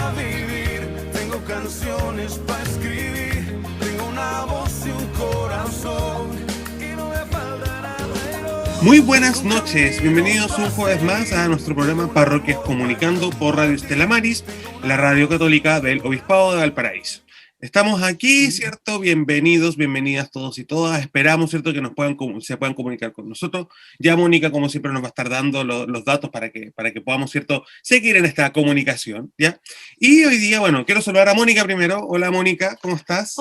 para vivir, tengo canciones para escribir, tengo una voz y un corazón y no me faltará nada. Muy buenas noches, bienvenidos un jueves más a nuestro programa Parroquias Comunicando por Radio Estela Maris, la radio católica del Obispado de Valparaíso. Estamos aquí, ¿cierto? Bienvenidos, bienvenidas todos y todas. Esperamos, ¿cierto?, que se puedan comunicar con nosotros. Ya Mónica, como siempre, nos va a estar dando los datos para que podamos, ¿cierto?, seguir en esta comunicación, ¿ya? Y hoy día, bueno, quiero saludar a Mónica primero. Hola, Mónica, ¿cómo estás?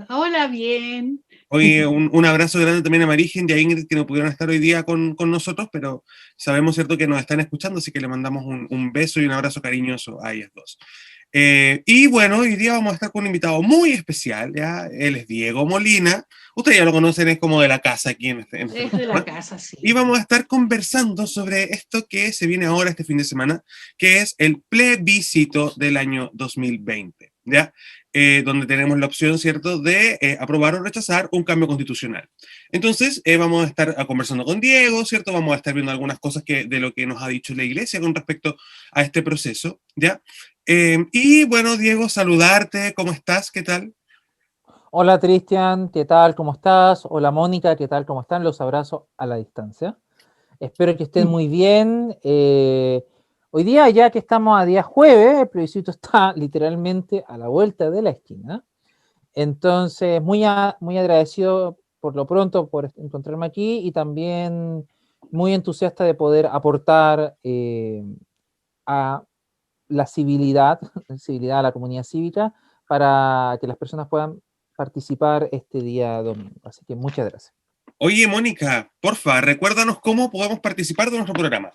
Hola, bien. Hoy un abrazo grande también a Marigen y a Ingrid, que no pudieron estar hoy día con nosotros, pero sabemos, ¿cierto?, que nos están escuchando, así que le mandamos un beso y un abrazo cariñoso a ellas dos. Y bueno, hoy día vamos a estar con un invitado muy especial, ¿ya? Él es Diego Molina, ustedes ya lo conocen, es como de la casa aquí en este Es de la casa, sí. Y vamos a estar conversando sobre esto que se viene ahora este fin de semana, que es el plebiscito del año 2020, ¿ya? Donde tenemos la opción, ¿cierto?, de aprobar o rechazar un cambio constitucional. Entonces, vamos a estar conversando con Diego, ¿cierto? Vamos a estar viendo algunas cosas de lo que nos ha dicho la Iglesia con respecto a este proceso, ¿ya? Y bueno, Diego, saludarte, ¿cómo estás? ¿Qué tal? Hola Cristian, ¿qué tal? ¿Cómo estás? Hola Mónica, ¿qué tal? ¿Cómo están? Los abrazo a la distancia. Espero que estén muy bien. Hoy día, ya que estamos a día jueves, el plebiscito está literalmente a la vuelta de la esquina. Entonces, muy agradecido por lo pronto por encontrarme aquí y también muy entusiasta de poder aportar a la civilidad a la comunidad cívica para que las personas puedan participar este día domingo. Así que muchas gracias. Oye, Mónica, porfa, recuérdanos cómo podemos participar de nuestro programa.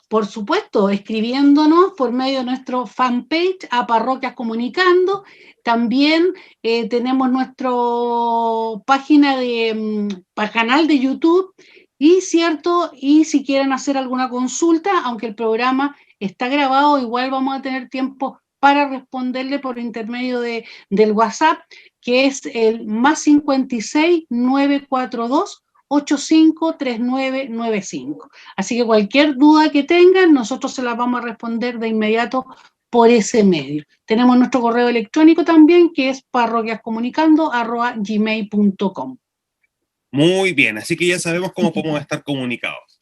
Por supuesto, escribiéndonos por medio de nuestro fanpage a Parroquias Comunicando. También tenemos nuestra página canal de YouTube y si quieren hacer alguna consulta, aunque el programa está grabado, igual vamos a tener tiempo para responderle por intermedio del WhatsApp, que es el +56 942 853995. Así que cualquier duda que tengan, nosotros se las vamos a responder de inmediato por ese medio. Tenemos nuestro correo electrónico también, que es parroquiascomunicando@gmail.com. Muy bien, así que ya sabemos cómo podemos estar comunicados.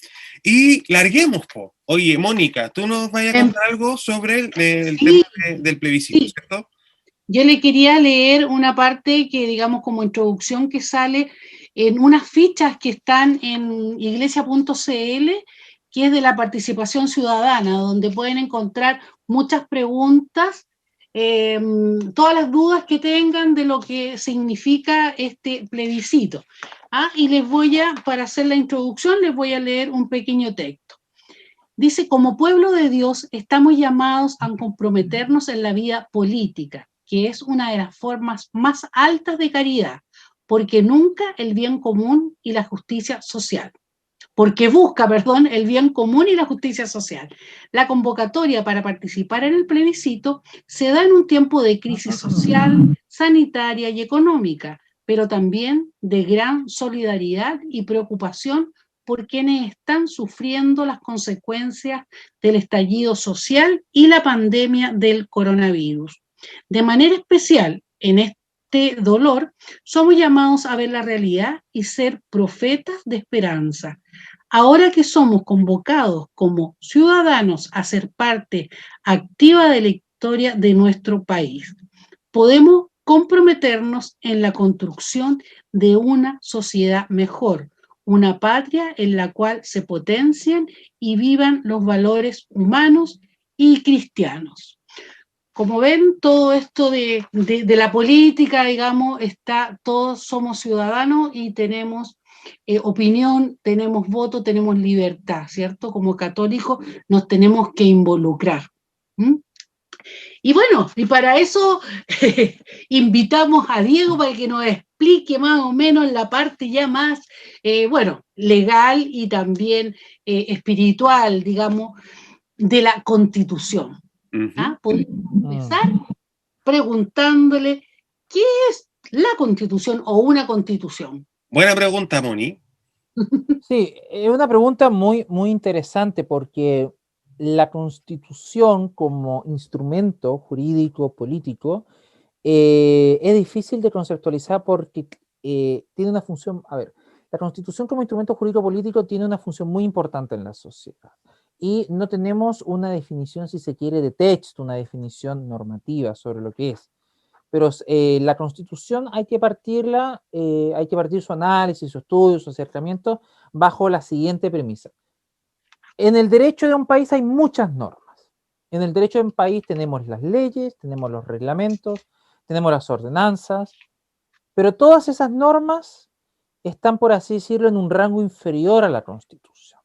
Y larguemos, po. Oye, Mónica, tú nos vayas a contar algo sobre el tema del plebiscito, ¿cierto? Yo le quería leer una parte que, digamos, como introducción, que sale en unas fichas que están en iglesia.cl, que es de la participación ciudadana, donde pueden encontrar muchas preguntas, todas las dudas que tengan de lo que significa este plebiscito. Y para hacer la introducción, les voy a leer un pequeño texto. Dice: como pueblo de Dios, estamos llamados a comprometernos en la vida política, que es una de las formas más altas de caridad, porque nunca el bien común y la justicia social. Porque busca, el bien común y la justicia social. La convocatoria para participar en el plebiscito se da en un tiempo de crisis social, sanitaria y económica, pero también de gran solidaridad y preocupación por quienes están sufriendo las consecuencias del estallido social y la pandemia del coronavirus. De manera especial, en este dolor, somos llamados a ver la realidad y ser profetas de esperanza. Ahora que somos convocados como ciudadanos a ser parte activa de la historia de nuestro país, podemos comprometernos en la construcción de una sociedad mejor, una patria en la cual se potencien y vivan los valores humanos y cristianos. Como ven, todo esto de la política, digamos, todos somos ciudadanos y tenemos opinión, tenemos voto, tenemos libertad, ¿cierto? Como católicos nos tenemos que involucrar. Y bueno, y para eso invitamos a Diego para que nos explique más o menos la parte ya más, legal y también espiritual, digamos, de la Constitución. Podemos empezar preguntándole: ¿qué es la Constitución o una Constitución? Buena pregunta, Moni. Sí, es una pregunta muy, muy interesante porque la Constitución como instrumento jurídico político es difícil de conceptualizar porque tiene una función, a ver, la Constitución como instrumento jurídico político tiene una función muy importante en la sociedad y no tenemos una definición, si se quiere, de texto, una definición normativa sobre lo que es. Pero la Constitución hay que partirla, hay que partir su análisis, su estudio, su acercamiento bajo la siguiente premisa. En el derecho de un país hay muchas normas. En el derecho de un país tenemos las leyes, tenemos los reglamentos, tenemos las ordenanzas, pero todas esas normas están, por así decirlo, en un rango inferior a la Constitución.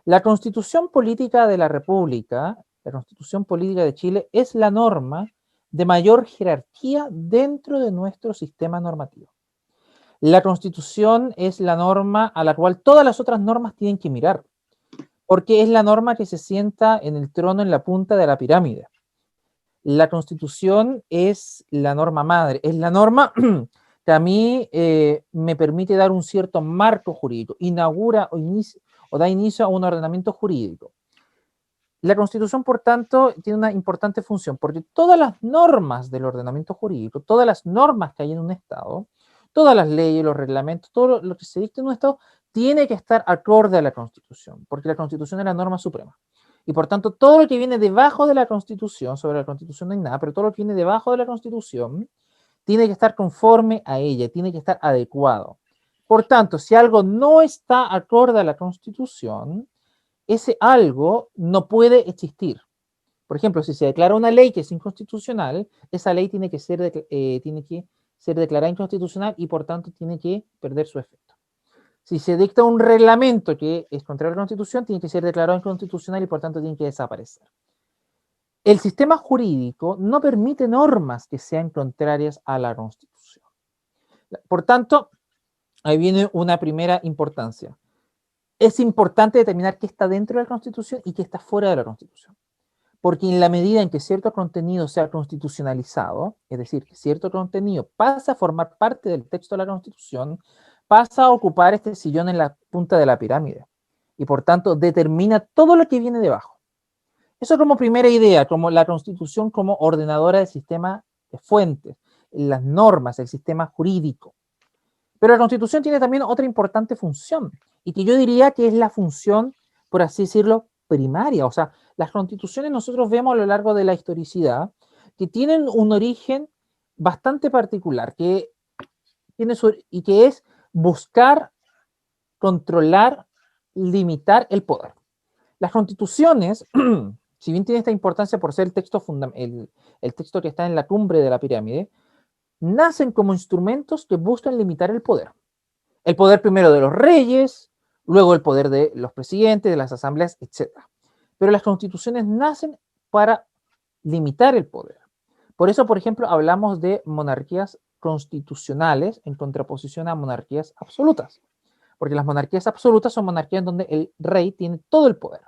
La Constitución Política de la República, la Constitución Política de Chile, es la norma de mayor jerarquía dentro de nuestro sistema normativo. La Constitución es la norma a la cual todas las otras normas tienen que mirar, porque es la norma que se sienta en el trono en la punta de la pirámide. La Constitución es la norma madre, es la norma que a mí me permite dar un cierto marco jurídico, inaugura o da inicio a un ordenamiento jurídico. La Constitución, por tanto, tiene una importante función, porque todas las normas del ordenamiento jurídico, todas las normas que hay en un Estado, todas las leyes, los reglamentos, todo lo que se dicta en un Estado, tiene que estar acorde a la Constitución, porque la Constitución es la norma suprema. Y por tanto, todo lo que viene debajo de la Constitución, sobre la Constitución no hay nada, pero todo lo que viene debajo de la Constitución tiene que estar conforme a ella, tiene que estar adecuado. Por tanto, si algo no está acorde a la Constitución, ese algo no puede existir. Por ejemplo, si se declara una ley que es inconstitucional, esa ley tiene que ser declarada inconstitucional y por tanto tiene que perder su efecto. Si se dicta un reglamento que es contrario a la Constitución, tiene que ser declarado inconstitucional y por tanto tiene que desaparecer. El sistema jurídico no permite normas que sean contrarias a la Constitución. Por tanto, ahí viene una primera importancia. Es importante determinar qué está dentro de la Constitución y qué está fuera de la Constitución. Porque en la medida en que cierto contenido sea constitucionalizado, es decir, que cierto contenido pasa a formar parte del texto de la Constitución, pasa a ocupar este sillón en la punta de la pirámide. Y por tanto, determina todo lo que viene debajo. Eso como primera idea, como la Constitución como ordenadora del sistema de fuentes, las normas, el sistema jurídico. Pero la Constitución tiene también otra importante función, y que yo diría que es la función, por así decirlo, primaria. O sea, las constituciones nosotros vemos a lo largo de la historicidad que tienen un origen bastante particular, que es buscar, controlar, limitar el poder. Las constituciones, si bien tienen esta importancia por ser el texto que está en la cumbre de la pirámide, nacen como instrumentos que buscan limitar el poder. El poder primero de los reyes, luego el poder de los presidentes, de las asambleas, etc. Pero las constituciones nacen para limitar el poder. Por eso, por ejemplo, hablamos de monarquías constitucionales en contraposición a monarquías absolutas. Porque las monarquías absolutas son monarquías donde el rey tiene todo el poder.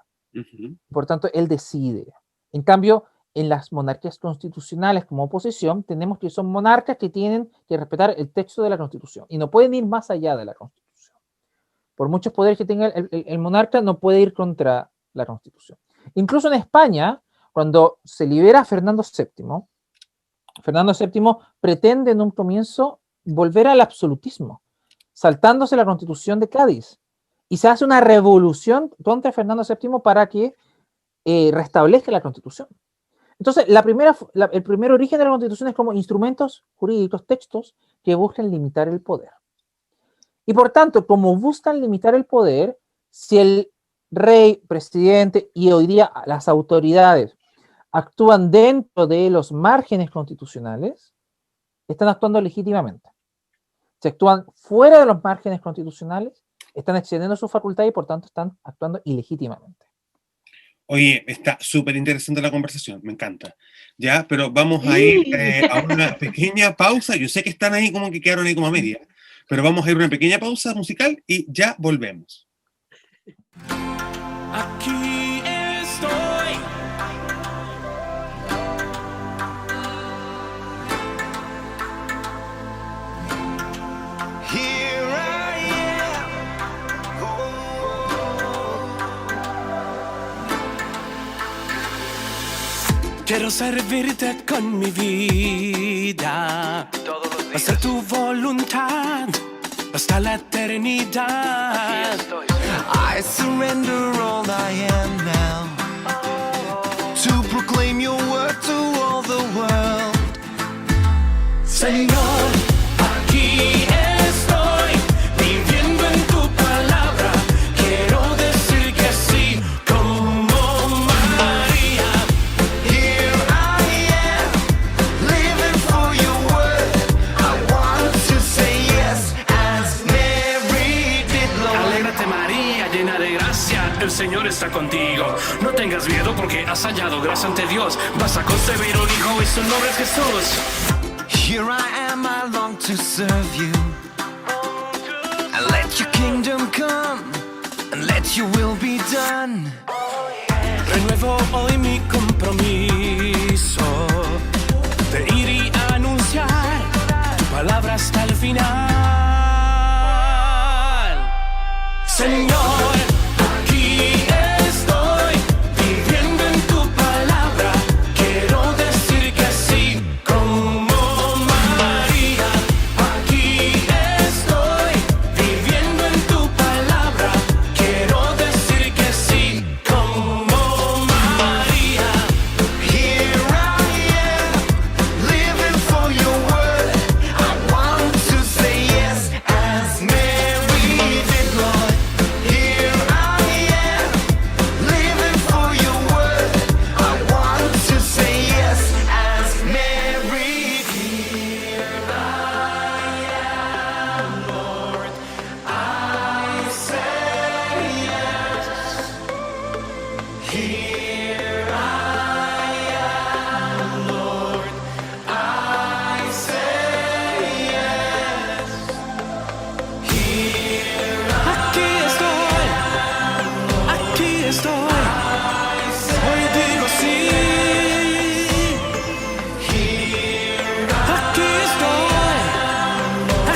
Por tanto, él decide. En cambio, en las monarquías constitucionales como oposición, tenemos que son monarcas que tienen que respetar el texto de la Constitución y no pueden ir más allá de la Constitución. Por muchos poderes que tenga el monarca, no puede ir contra la Constitución. Incluso en España, cuando se libera a Fernando VII pretende en un comienzo volver al absolutismo, saltándose la Constitución de Cádiz. Y se hace una revolución contra Fernando VII para que restablezca la Constitución. Entonces, el primer origen de la Constitución es como instrumentos jurídicos, textos que buscan limitar el poder. Y por tanto, como buscan limitar el poder, si el rey, presidente y hoy día las autoridades actúan dentro de los márgenes constitucionales, están actuando legítimamente. Si actúan fuera de los márgenes constitucionales, están excediendo sus facultades y por tanto están actuando ilegítimamente. Oye, está súper interesante la conversación, me encanta. Ya, pero vamos a ir a una pequeña pausa. Yo sé que están ahí como que quedaron ahí como a media, pero vamos a ir a una pequeña pausa musical y ya volvemos. Aquí estoy. Here I am. Quiero servirte con mi vida, hacer tu voluntad hasta la eternidad. I surrender all I am now, to proclaim your word to all the world. Señor, aquí estoy, viviendo en tu palabra. Quiero decir que sí, como María. Here I am, living for your word. I want to say yes, as Mary did, Lord. Alégrate, María, llena de gracia, el Señor está contigo. No tengas miedo porque has hallado gracia ante Dios. Vas a concebir un hijo y su nombre es Jesús. Here I am, I long to serve you, and let your kingdom come, and let your will be done. Renuevo hoy mi compromiso de ir y anunciar tu palabra hasta el final. Señor, aquí estoy, viviendo en tu palabra. Quiero decir que sí, como María. Aquí estoy, viviendo en tu palabra. Quiero decir que sí, como María. Here I am, living for your word. I want to say yes, as Mary did, Lord. Here I am, living for your word. I want to say yes, as Mary did. Here I am, Lord. I say yes. Here I am, Lord. I say yes. Aquí estoy, hoy digo sí.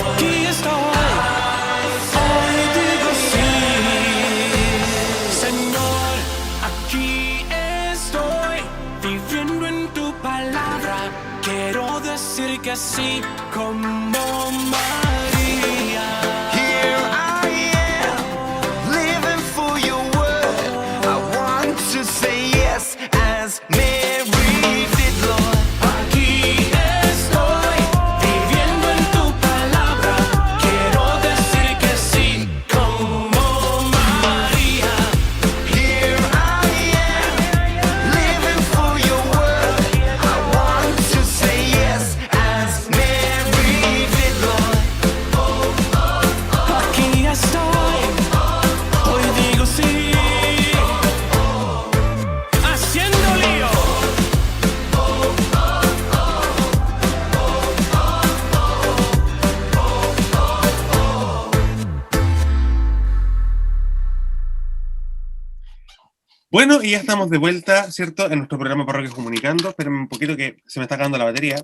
Aquí estoy, hoy digo sí. Señor, aquí estoy, viviendo en tu palabra. Quiero decir que sí, como María. Here I am, living for your word. I want to say yes, as Mary did, Lord. Aquí estoy, viviendo en tu palabra. Quiero decir que sí, como María. Here I am, living for your word. I want to say yes, as Mary did, Lord. Aquí estoy, hoy digo sí, haciendo lío. Bueno, y ya estamos de vuelta, ¿cierto? En nuestro programa Parroquias Comunicando. Espérenme un poquito que se me está acabando la batería,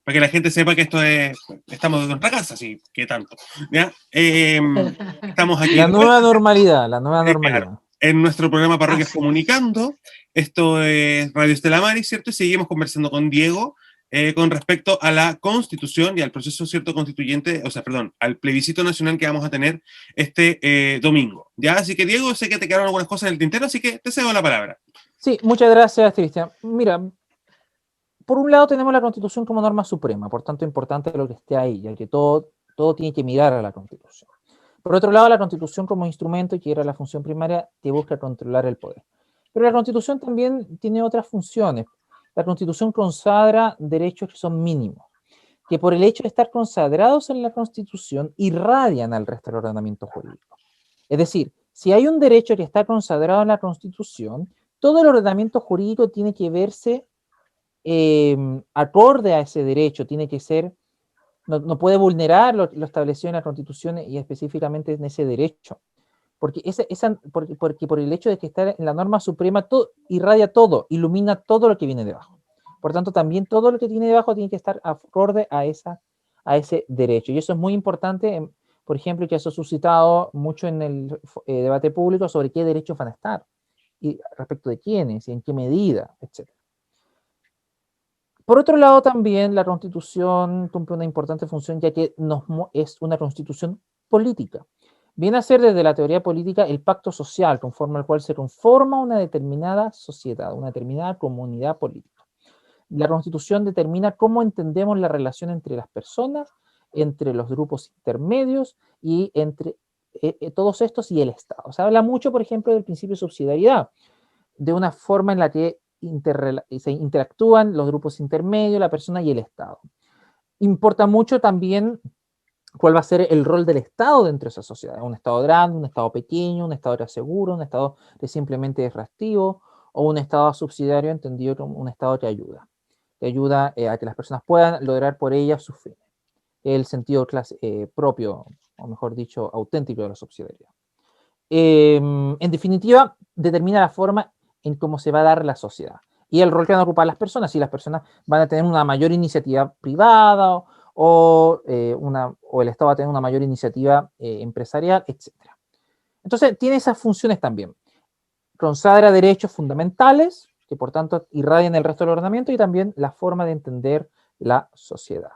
para que la gente sepa que esto es, estamos desde nuestra casa, así que tanto. ¿Ya? Estamos aquí La de nueva vuelta normalidad, la nueva claro, normalidad. en nuestro programa Parroquias Así es. Comunicando. Esto es Radio Estela Maris, ¿cierto? Y seguimos conversando con Diego con respecto a la Constitución y al proceso, ¿cierto?, constituyente, o sea, perdón, al plebiscito nacional que vamos a tener este domingo. ¿Ya? Así que, Diego, sé que te quedaron algunas cosas en el tintero, así que te cedo la palabra. Sí, muchas gracias, Cristian. Mira, por un lado tenemos la Constitución como norma suprema, por tanto importante lo que esté ahí, ya que todo tiene que mirar a la Constitución. Por otro lado, la Constitución como instrumento, que era la función primaria, te busca controlar el poder. Pero la Constitución también tiene otras funciones. La Constitución consagra derechos que son mínimos, que por el hecho de estar consagrados en la Constitución irradian al resto del ordenamiento jurídico. Es decir, si hay un derecho que está consagrado en la Constitución, todo el ordenamiento jurídico tiene que verse acorde a ese derecho, tiene que ser, no puede vulnerar lo establecido en la Constitución y específicamente en ese derecho. Porque por el hecho de que está en la norma suprema, todo, irradia todo, ilumina todo lo que viene debajo. Por tanto, también todo lo que tiene debajo tiene que estar acorde a ese derecho. Y eso es muy importante, por ejemplo, que eso ha suscitado mucho en el debate público sobre qué derechos van a estar, y respecto de quiénes, y en qué medida, etc. Por otro lado, también la Constitución cumple una importante función, ya que es una Constitución política. Viene a ser desde la teoría política el pacto social, conforme al cual se conforma una determinada sociedad, una determinada comunidad política. La Constitución determina cómo entendemos la relación entre las personas, entre los grupos intermedios y entre todos estos y el Estado. Se habla mucho, por ejemplo, del principio de subsidiariedad, de una forma en la que se interactúan los grupos intermedios, la persona y el Estado. Importa mucho también cuál va a ser el rol del Estado dentro de esa sociedad. Un Estado grande, un Estado pequeño, un Estado que asegura, un Estado que simplemente es reactivo, o un Estado subsidiario entendido como un Estado que ayuda a que las personas puedan lograr por ellas sus fines. El sentido propio, o mejor dicho, auténtico de la subsidiariedad. En definitiva, determina la forma en cómo se va a dar la sociedad y el rol que van a ocupar las personas. Si las personas van a tener una mayor iniciativa privada o el Estado va a tener una mayor iniciativa empresarial, etc. Entonces, tiene esas funciones también. Consagra derechos fundamentales que, por tanto, irradian el resto del ordenamiento y también la forma de entender la sociedad.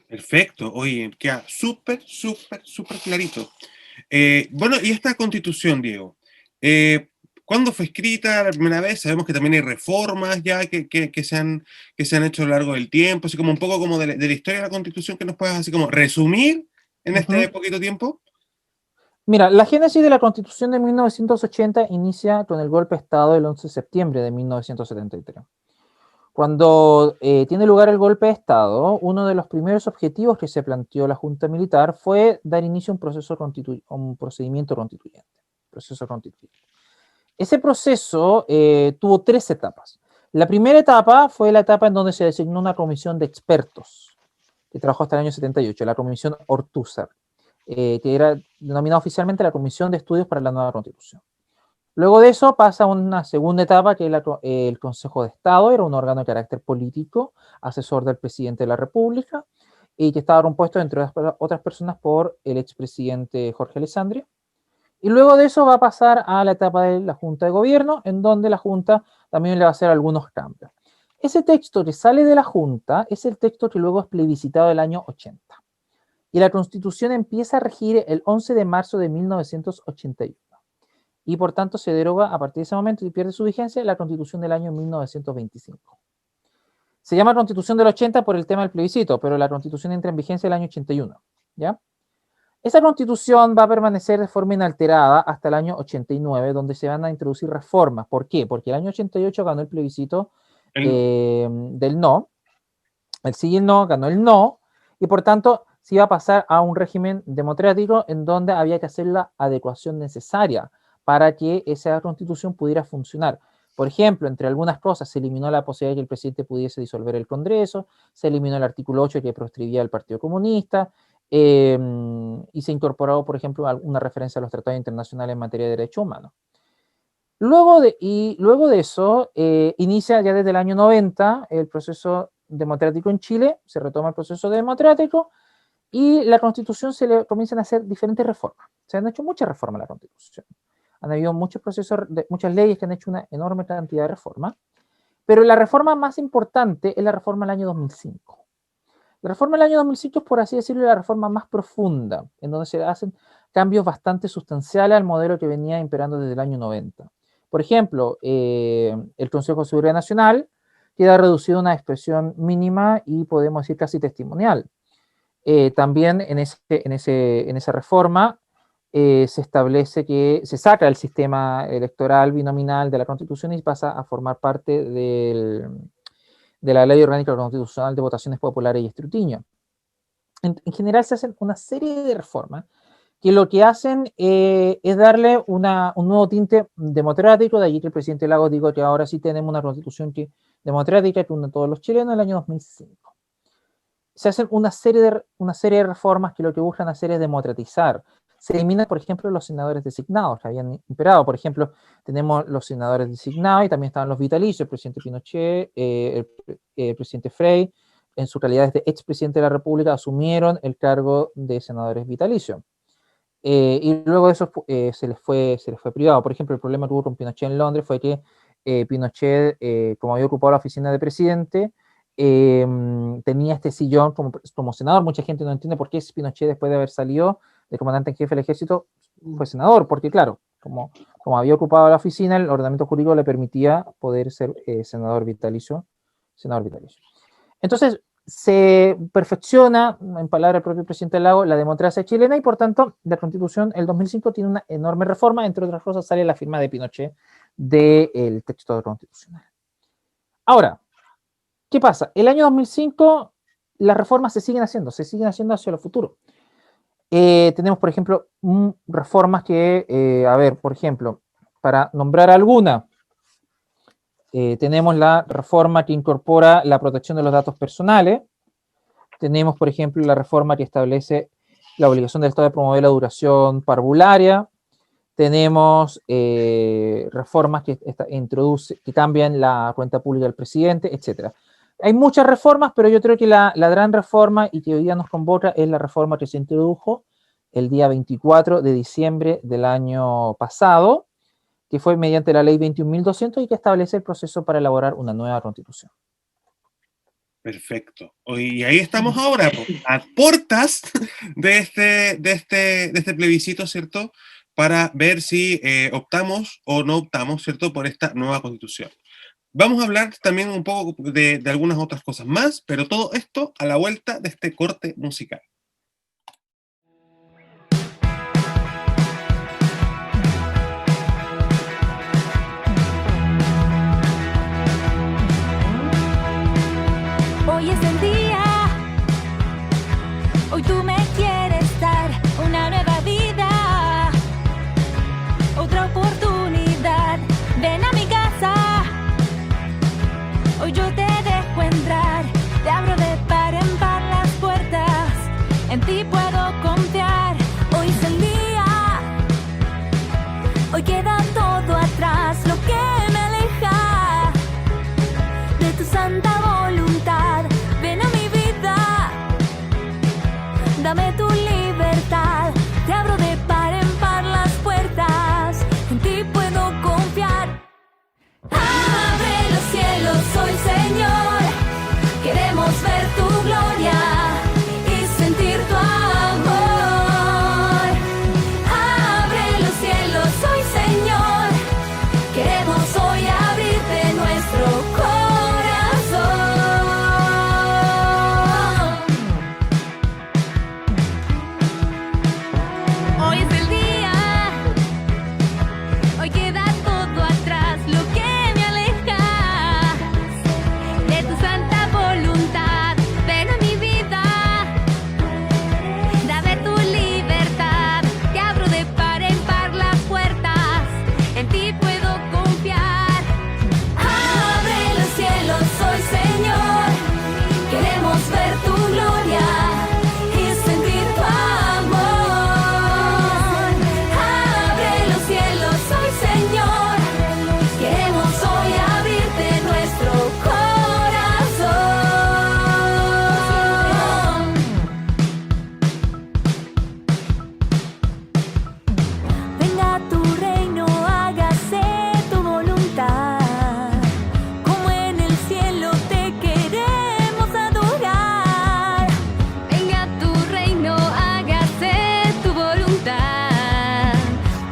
Perfecto, oye, queda súper, súper, súper clarito. Bueno, y esta constitución, Diego, ¿cuándo fue escrita la primera vez? Sabemos que también hay reformas ya que se han hecho a lo largo del tiempo, así como un poco como de la historia de la constitución que nos puedas así como resumir en este poquito tiempo. Mira, la génesis de la Constitución de 1980 inicia con el golpe de Estado del 11 de septiembre de 1973. Cuando tiene lugar el golpe de Estado, uno de los primeros objetivos que se planteó la Junta Militar fue dar inicio a un procedimiento constituyente. Ese proceso tuvo 3 etapas. La primera etapa fue la etapa en donde se designó una comisión de expertos que trabajó hasta el año 78, la comisión Ortúzar, que era denominada oficialmente la Comisión de Estudios para la Nueva Constitución. Luego de eso pasa una segunda etapa, que es el Consejo de Estado, era un órgano de carácter político, asesor del presidente de la República, y que estaba compuesto, entre otras personas, por el expresidente Jorge Alessandri. Y luego de eso va a pasar a la etapa de la Junta de Gobierno, en donde la Junta también le va a hacer algunos cambios. Ese texto que sale de la Junta es el texto que luego es plebiscitado el año 80. Y la Constitución empieza a regir el 11 de marzo de 1981. Y por tanto se deroga a partir de ese momento y pierde su vigencia la Constitución del año 1925. Se llama Constitución del 80 por el tema del plebiscito, pero la Constitución entra en vigencia el año 81, ¿ya? Esa Constitución va a permanecer de forma inalterada hasta el año 89, donde se van a introducir reformas. ¿Por qué? Porque el año 88 ganó el plebiscito del no, el sí y el no, ganó el no, y por tanto se iba a pasar a un régimen democrático en donde había que hacer la adecuación necesaria para que esa Constitución pudiera funcionar. Por ejemplo, entre algunas cosas, se eliminó la posibilidad de que el presidente pudiese disolver el Congreso, se eliminó el artículo 8 que proscribía al Partido Comunista, y se incorporó, por ejemplo, una referencia a los tratados internacionales en materia de derechos humanos. Luego de eso, inicia ya desde el año 90 el proceso democrático en Chile, se retoma el proceso democrático, y la Constitución se le comienzan a hacer diferentes reformas. Se han hecho muchas reformas a la Constitución. Han habido muchos procesos, muchas leyes que han hecho una enorme cantidad de reformas, pero la reforma más importante es la reforma del año 2005. La reforma del año 2005 es, por así decirlo, la reforma más profunda, en donde se hacen cambios bastante sustanciales al modelo que venía imperando desde el año 90. Por ejemplo, el Consejo de Seguridad Nacional queda reducido a una expresión mínima y podemos decir casi testimonial. También en esa reforma se establece que se saca el sistema electoral binominal de la Constitución y pasa a formar parte de la Ley Orgánica Constitucional de Votaciones Populares y Escrutinio. En general se hacen una serie de reformas que lo que hacen es darle un nuevo tinte democrático, de allí que el presidente Lagos dijo que ahora sí tenemos una Constitución democrática que une a todos los chilenos en el año 2005. Se hacen una serie de reformas que lo que buscan hacer es democratizar. Se eliminan, por ejemplo, los senadores designados que habían imperado. Por ejemplo, tenemos los senadores designados y también estaban los vitalicios, el presidente Pinochet, el presidente Frey, en su calidad de expresidente de la República, asumieron el cargo de senadores vitalicios. Y luego de eso se les fue privado. Por ejemplo, el problema que hubo con Pinochet en Londres fue que Pinochet, como había ocupado la oficina de presidente, tenía este sillón como senador. Mucha gente no entiende por qué Pinochet, después de haber salido de comandante en jefe del ejército, fue senador, porque claro, como había ocupado la oficina, el ordenamiento jurídico le permitía poder ser senador vitalicio. Entonces, se perfecciona, en palabras del propio presidente Lago, la democracia chilena, y por tanto, la Constitución, el 2005, tiene una enorme reforma. Entre otras cosas, sale la firma de Pinochet del texto constitucional. Ahora, ¿qué pasa? El año 2005, las reformas se siguen haciendo hacia lo futuro. Tenemos, por ejemplo, reformas que, por ejemplo, para nombrar alguna, tenemos la reforma que incorpora la protección de los datos personales. Tenemos, por ejemplo, la reforma que establece la obligación del Estado de promover la duración parvularia. Tenemos reformas que cambian la cuenta pública del presidente, etc. Hay muchas reformas, pero yo creo que la gran reforma, y que hoy día nos convoca, es la reforma que se introdujo el día 24 de diciembre del año pasado, que fue mediante la ley 21.200 y que establece el proceso para elaborar una nueva constitución. Perfecto. Y ahí estamos ahora, a puertas de este plebiscito, ¿cierto? Para ver si optamos o no optamos, ¿cierto? Por esta nueva constitución. Vamos a hablar también un poco de algunas otras cosas más, pero todo esto a la vuelta de este corte musical. Hoy es el día, hoy tú me quieres dar una nueva vida, otra oportunidad. Ven a mi casa, hoy yo te dejo entrar, te abro de par en par las puertas, en ti puedo confiar. Hoy es el día, hoy queda todo atrás, lo que me aleja de tu santa voluntad. Ven a mi vida, dame tu libertad, te abro de par en par las puertas, en ti puedo confiar. Abre los cielos hoy, Señor, queremos ver tu gloria y sentir tu amor. Abre los cielos hoy, Señor, queremos hoy abrirte nuestro corazón. Hoy es el día, hoy queda todo atrás, lo que me aleja de tu santa voluntad. Ven a mi vida, dame tu libertad, te abro de par en par las puertas, en ti puedo confiar. Abre los cielos hoy, Señor, queremos ver tu gloria y sentir tu amor. Abre los cielos hoy, Señor, queremos hoy abrirte nuestro corazón. Venga tu reino, hágase tu voluntad, como en el cielo te queremos adorar. Venga tu reino, hágase tu voluntad,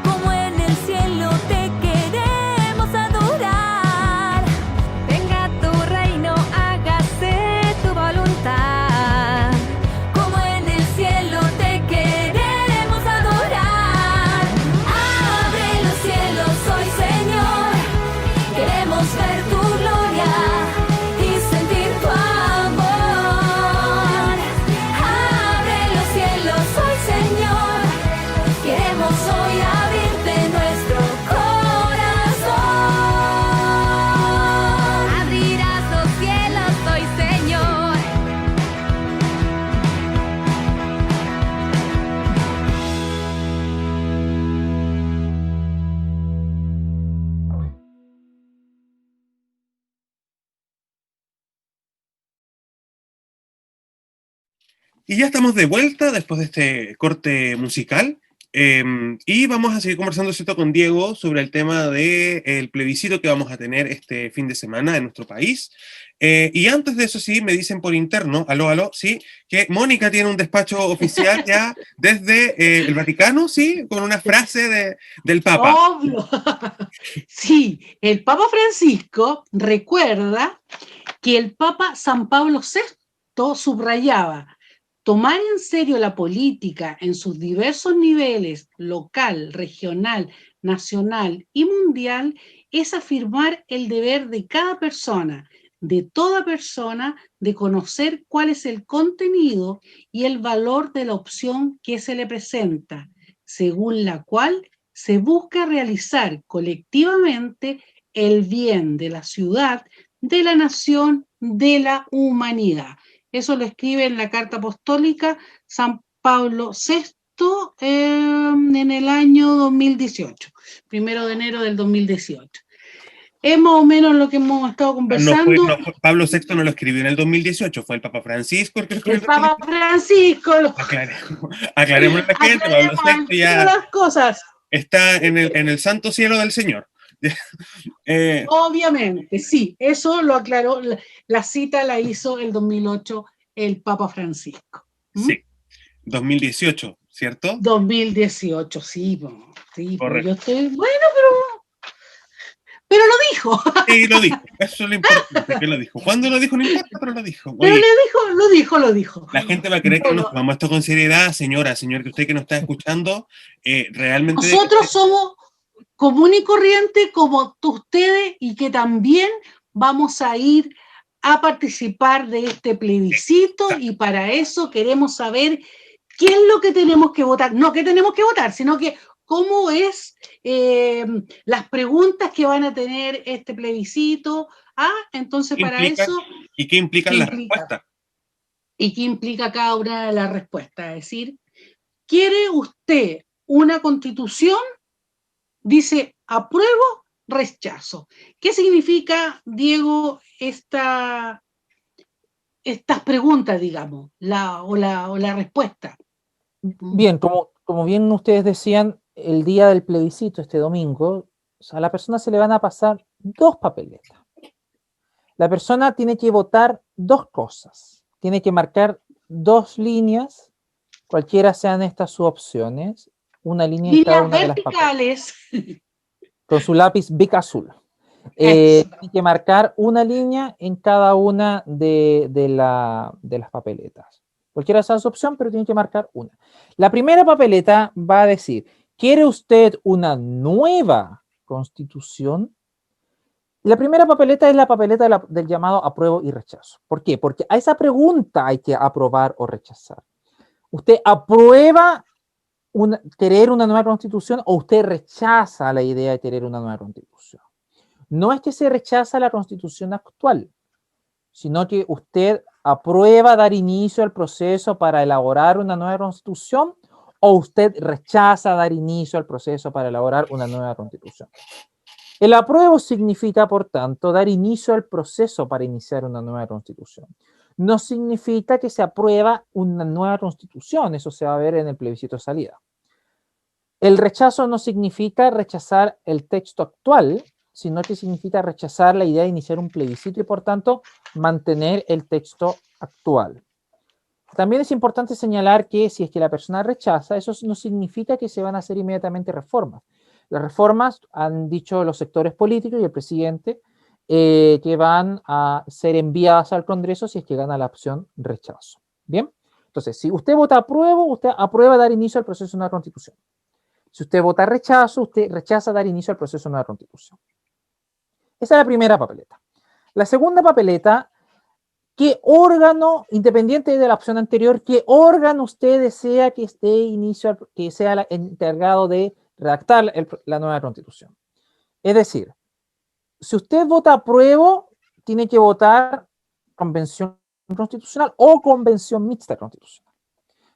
como en el cielo te queremos adorar. Venga tu reino, hágase tu voluntad, como en el cielo te queremos adorar. Abre los cielos hoy, Señor, queremos ver tu gloria y sentir tu amor. Abre los cielos hoy, Señor, queremos hoy abrirte nuestro corazón. Abrirás los cielos hoy, Señor. Y ya estamos de vuelta después de este corte musical. Y vamos a seguir conversando, ¿cierto?, con Diego sobre el tema del plebiscito que vamos a tener este fin de semana en nuestro país. Y antes de eso, sí, me dicen por interno, aló, sí, que Mónica tiene un despacho oficial ya desde el Vaticano, sí, con una frase del Papa. Obvio. Sí, el Papa Francisco recuerda que el Papa San Pablo VI subrayaba: tomar en serio la política en sus diversos niveles, local, regional, nacional y mundial, es afirmar el deber de cada persona, de toda persona, de conocer cuál es el contenido y el valor de la opción que se le presenta, según la cual se busca realizar colectivamente el bien de la ciudad, de la nación, de la humanidad. Eso lo escribe en la Carta Apostólica San Pablo VI en el año 2018, 1 de enero del 2018. Es más o menos lo que hemos estado conversando. Pablo VI no lo escribió en el 2018, fue el Papa Francisco el que lo escribió. El Papa Francisco. Aclaremos a la gente, Pablo VI ya las cosas. Está en el santo cielo del Señor. Obviamente, sí, eso lo aclaró, la cita la hizo el 2008 el Papa Francisco. Sí, 2018, ¿cierto? 2018, sí, sí, Correcto. Yo estoy, bueno, pero lo dijo. Sí, lo dijo, eso es lo importante, que lo dijo. ¿Cuándo lo dijo? No importa, pero lo dijo. Oye, Pero lo dijo. la gente va a creer que nos tomamos esto con seriedad, señor, que usted que nos está escuchando, realmente... Nosotros somos común y corriente como ustedes, y que también vamos a ir a participar de este plebiscito, y para eso queremos saber qué es lo que tenemos que votar. No qué tenemos que votar, sino que cómo es las preguntas que van a tener este plebiscito. Entonces para eso... ¿Y qué implican las respuestas? ¿Y qué implica cada una de las respuestas? Es decir, ¿quiere usted una constitución? Dice apruebo, rechazo. ¿Qué significa, Diego, estas preguntas, digamos, o la respuesta? Bien, como bien ustedes decían, el día del plebiscito, este domingo, a la persona se le van a pasar dos papeletas. La persona tiene que votar dos cosas. Tiene que marcar dos líneas, cualquiera sean estas sus opciones, una línea en cada una de las papeletas. Con su lápiz Bic azul. Tiene que marcar una línea en cada una de las papeletas. Cualquiera sea su opción, pero tiene que marcar una. La primera papeleta va a decir: ¿quiere usted una nueva constitución? La primera papeleta es la papeleta del llamado apruebo y rechazo. ¿Por qué? Porque a esa pregunta hay que aprobar o rechazar. ¿Usted aprueba querer una nueva constitución o usted rechaza la idea de querer una nueva constitución? No es que se rechaza la constitución actual, sino que usted aprueba dar inicio al proceso para elaborar una nueva constitución o usted rechaza dar inicio al proceso para elaborar una nueva constitución. El apruebo significa, por tanto, dar inicio al proceso para iniciar una nueva constitución. No significa que se aprueba una nueva constitución, eso se va a ver en el plebiscito de salida. El rechazo no significa rechazar el texto actual, sino que significa rechazar la idea de iniciar un plebiscito y, por tanto, mantener el texto actual. También es importante señalar que si es que la persona rechaza, eso no significa que se van a hacer inmediatamente reformas. Las reformas, han dicho los sectores políticos y el presidente, que van a ser enviadas al Congreso si es que gana la opción rechazo. ¿Bien? Entonces, si usted vota apruebo, usted aprueba dar inicio al proceso de una constitución. Si usted vota rechazo, usted rechaza dar inicio al proceso de una constitución. Esa es la primera papeleta. La segunda papeleta: ¿qué órgano, independiente de la opción anterior, qué órgano usted desea que esté inicio, que sea el encargado de redactar la nueva constitución? Es decir, si usted vota apruebo, tiene que votar convención constitucional o convención mixta constitucional.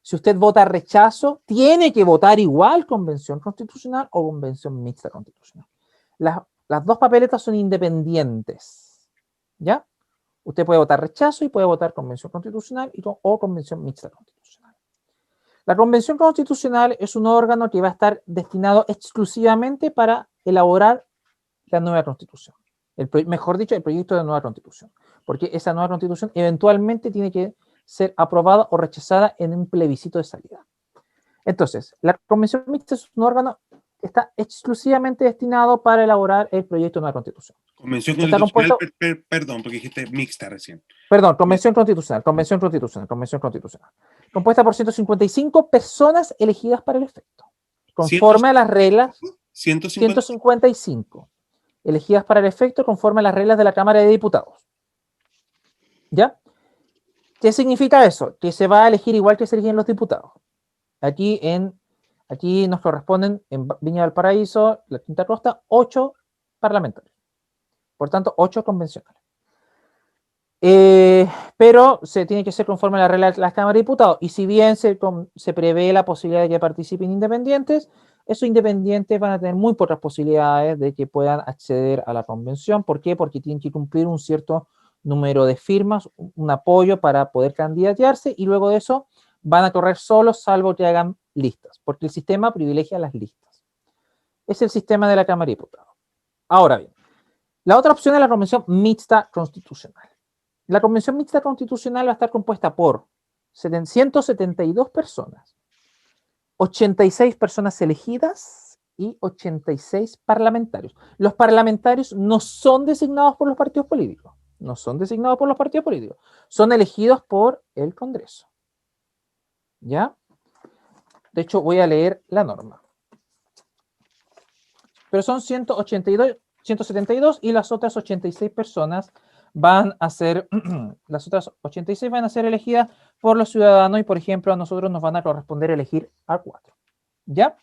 Si usted vota rechazo, tiene que votar igual convención constitucional o convención mixta constitucional. Las dos papeletas son independientes, ¿ya? Usted puede votar rechazo y puede votar convención constitucional o convención mixta constitucional. La Convención Constitucional es un órgano que va a estar destinado exclusivamente para elaborar la nueva Constitución. Mejor dicho, el proyecto de nueva Constitución. Porque esa nueva Constitución eventualmente tiene que ser aprobada o rechazada en un plebiscito de salida. Entonces, la Convención Mixta es un órgano que está exclusivamente destinado para elaborar el proyecto de nueva Constitución. Convención Está Constitucional, compuesto, perdón, porque dijiste mixta recién. perdón, Convención Constitucional. Compuesta por 155 personas elegidas para el efecto, conforme a las reglas 150. 155 elegidas para el efecto conforme a las reglas de la Cámara de Diputados. ¿Ya? ¿Qué significa eso? Que se va a elegir igual que se eligen los diputados. Aquí nos corresponden en Viña del Paraíso, la Quinta Costa, 8 parlamentarios. Por tanto, 8 convencionales. Pero se tiene que ser conforme a la regla de la Cámara de Diputados. Y si bien se prevé la posibilidad de que participen independientes, esos independientes van a tener muy pocas posibilidades de que puedan acceder a la convención. ¿Por qué? Porque tienen que cumplir un cierto número de firmas, un apoyo para poder candidatearse, y luego de eso van a correr solos, salvo que hagan listas, porque el sistema privilegia las listas. Es el sistema de la Cámara de Diputados. Ahora bien, la otra opción es la Convención Mixta Constitucional. La Convención Mixta Constitucional va a estar compuesta por 172 personas, 86 personas elegidas y 86 parlamentarios. Los parlamentarios no son designados por los partidos políticos. No son designados por los partidos políticos. Son elegidos por el Congreso. ¿Ya? De hecho, voy a leer la norma. Pero son 172 y las otras 86 personas van a ser, las otras 86 van a ser elegidas por los ciudadanos y, por ejemplo, a nosotros nos van a corresponder elegir a 4. ¿Ya?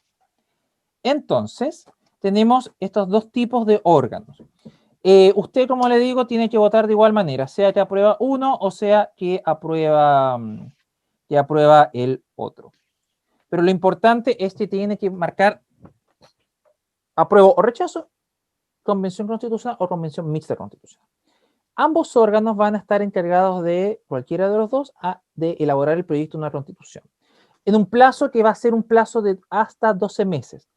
Entonces, tenemos estos dos tipos de órganos. Usted, como le digo, tiene que votar de igual manera, sea que aprueba uno o sea que aprueba el otro. Pero lo importante es que tiene que marcar apruebo o rechazo, convención constitucional o convención mixta constitucional. Ambos órganos van a estar encargados de, cualquiera de los dos, de elaborar el proyecto de una constitución, en un plazo que va a ser un plazo de hasta 12 meses.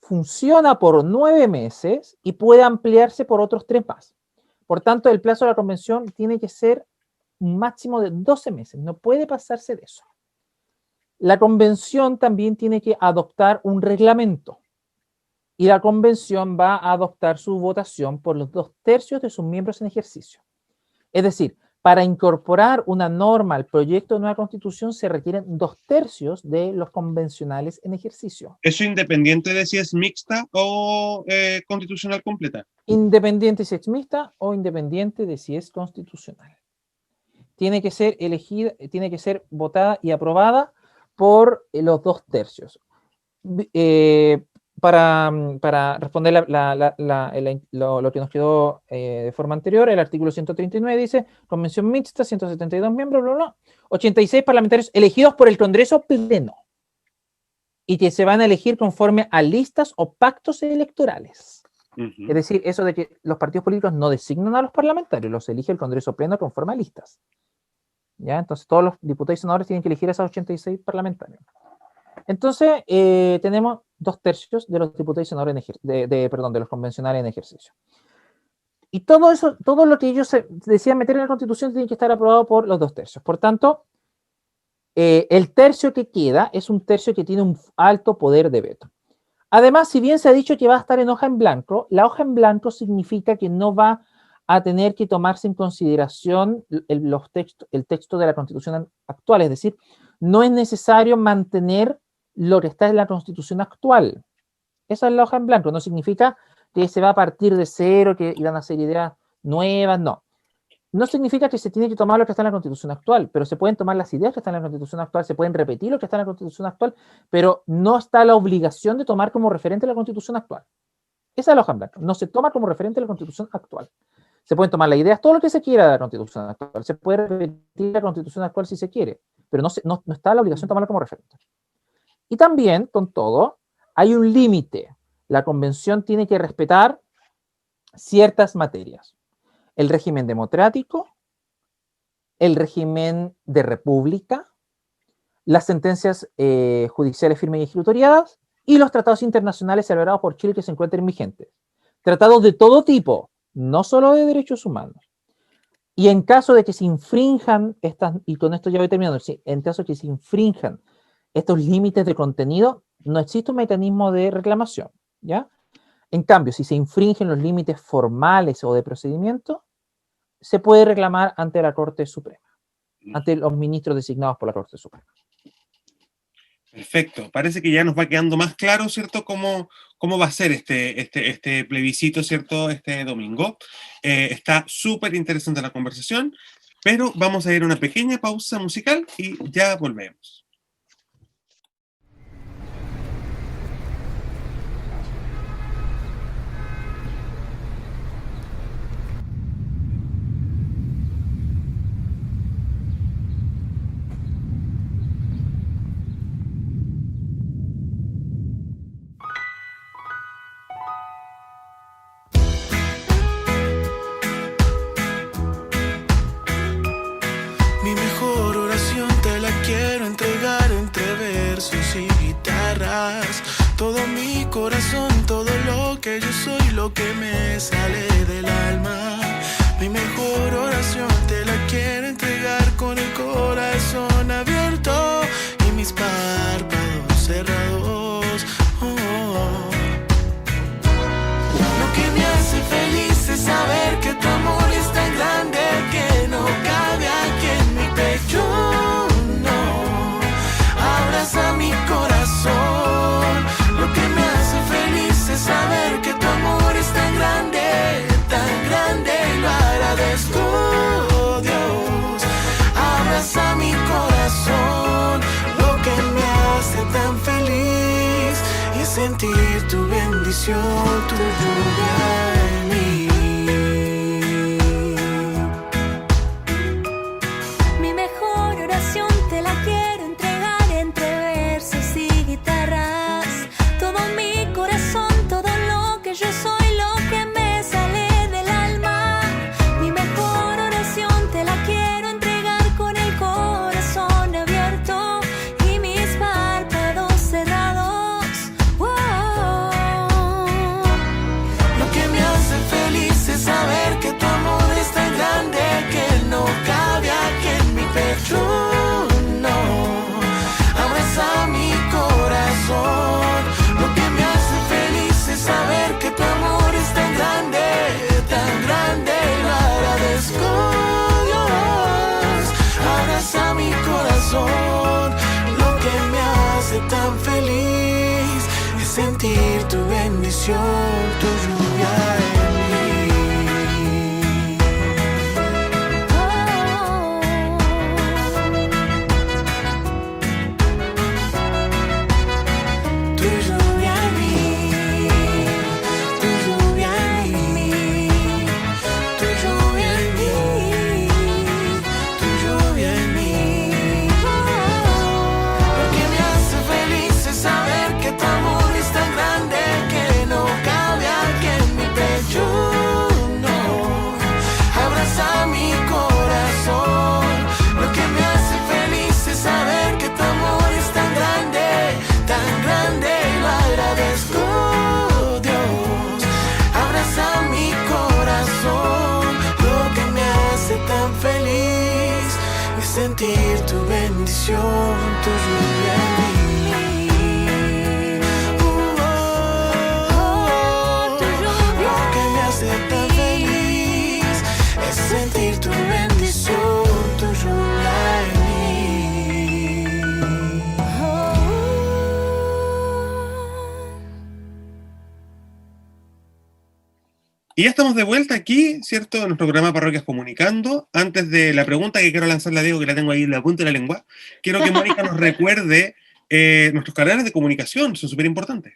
Funciona por 9 meses y puede ampliarse por otros 3 más. Por tanto, el plazo de la convención tiene que ser un máximo de 12 meses, no puede pasarse de eso. La convención también tiene que adoptar un reglamento y la convención va a adoptar su votación por los 2/3 de sus miembros en ejercicio. Es decir, para incorporar una norma al proyecto de nueva constitución se requieren 2/3 de los convencionales en ejercicio. ¿Eso independiente de si es mixta o constitucional completa? Independiente si es mixta o independiente de si es constitucional. Tiene que ser elegida, tiene que ser votada y aprobada por los 2/3. Para responder lo que nos quedó de forma anterior, el artículo 139 dice, convención mixta, 172 miembros, bla, bla, 86 parlamentarios elegidos por el Congreso pleno y que se van a elegir conforme a listas o pactos electorales. Es decir, eso de que los partidos políticos no designan a los parlamentarios, los elige el Congreso pleno conforme a listas. ¿Ya? Entonces todos los diputados y senadores tienen que elegir a esos 86 parlamentarios. Entonces, tenemos 2/3 de los diputados y senadores de los convencionales en ejercicio. Y todo eso, todo lo que ellos decían meter en la Constitución tiene que estar aprobado por los 2/3. Por tanto, el tercio que queda es un tercio que tiene un alto poder de veto. Además, si bien se ha dicho que va a estar en hoja en blanco, la hoja en blanco significa que no va a tener que tomarse en consideración el texto de la Constitución actual. Es decir, no es necesario mantener lo que está en la Constitución actual. Esa es la hoja en blanco. No significa que se va a partir de cero, que van a ser ideas nuevas, no. No significa que se tiene que tomar lo que está en la Constitución actual, pero se pueden tomar las ideas que están en la Constitución actual, se pueden repetir lo que está en la Constitución actual, pero no está la obligación de tomar como referente la Constitución actual. Esa es la hoja en blanco. No se toma como referente la Constitución actual. Se pueden tomar las ideas, todo lo que se quiera de la Constitución actual. Se puede repetir la Constitución actual si se quiere, pero no está la obligación de tomarla como referente. Y también, con todo, hay un límite. La convención tiene que respetar ciertas materias. El régimen democrático, el régimen de república, las sentencias judiciales firmes y ejecutoriadas y los tratados internacionales celebrados por Chile que se encuentren vigentes. Tratados de todo tipo, no solo de derechos humanos. Y en caso de que se infrinjan estas, y con esto ya voy terminando, en caso de que se infrinjan estos límites de contenido, no existe un mecanismo de reclamación, ¿ya? En cambio, si se infringen los límites formales o de procedimiento, se puede reclamar ante la Corte Suprema, ante los ministros designados por la Corte Suprema. Perfecto. Parece que ya nos va quedando más claro, ¿cierto?, cómo va a ser este plebiscito, ¿cierto?, este domingo. Está súper interesante la conversación, pero vamos a ir a una pequeña pausa musical y ya volvemos. Mi mejor oración te la quiero entregar entre versos y guitarras. Todo mi corazón, todo lo que yo soy, lo que me sale del alma. Mi mejor oración te la quiero entregar con el corazón abierto y mis párpados cerrados. Oh. Lo que me hace feliz es saber que tu amor es tan grande que no cabe aquí en mi pecho, no. Abraza mi corazón. Lo que me hace feliz es saber que tu amor es tan grande y lo agradezco, Dios. Abraza mi corazón. Lo que me hace tan feliz es sentir tu bendición, tu lluvia en mí. Mi mejor oración te la quiero entregar entre versos y guitarras. Todo mi corazón, todo lo que yo soy, lo que me sale del alma. Mi mejor oración te la quiero entregar con el corazón abierto y mis párpados cerrados. Wow. Lo que me hace feliz es saber que tu amor es tan grande que no cabe aquí en mi pecho, no. Abraza mi corazón. Lo que me hace feliz es saber que tu amor es tan grande y lo agradezco, Dios. Abraza mi corazón. Lo que me hace tan feliz es sentir tu bendición, tu lluvia en mí. Tu lluvia en mí, tu lluvia en mí, tu lluvia en mí, tu lluvia en mí. Lo que me hace feliz es saber que tu amor es tan grande que no cabe aquí en mi pecho, no. Abraza mi corazón. Lo que me hace feliz es saber que tu amor es tan grande y lo agradezco, Dios. Abraza mi corazón. Lo que me hace tan feliz es sentir tu bendición, tu lluvia en mí. Lo que me hace tan feliz es sentir tu bendición, tu lluvia en mí. Y ya estamos de vuelta aquí, ¿cierto?, en nuestro programa Parroquias Comunicando. Antes de la pregunta que quiero lanzarle a Diego, que la tengo ahí en la punta de la lengua, quiero que Mónica nos recuerde nuestros canales de comunicación, son súper importantes.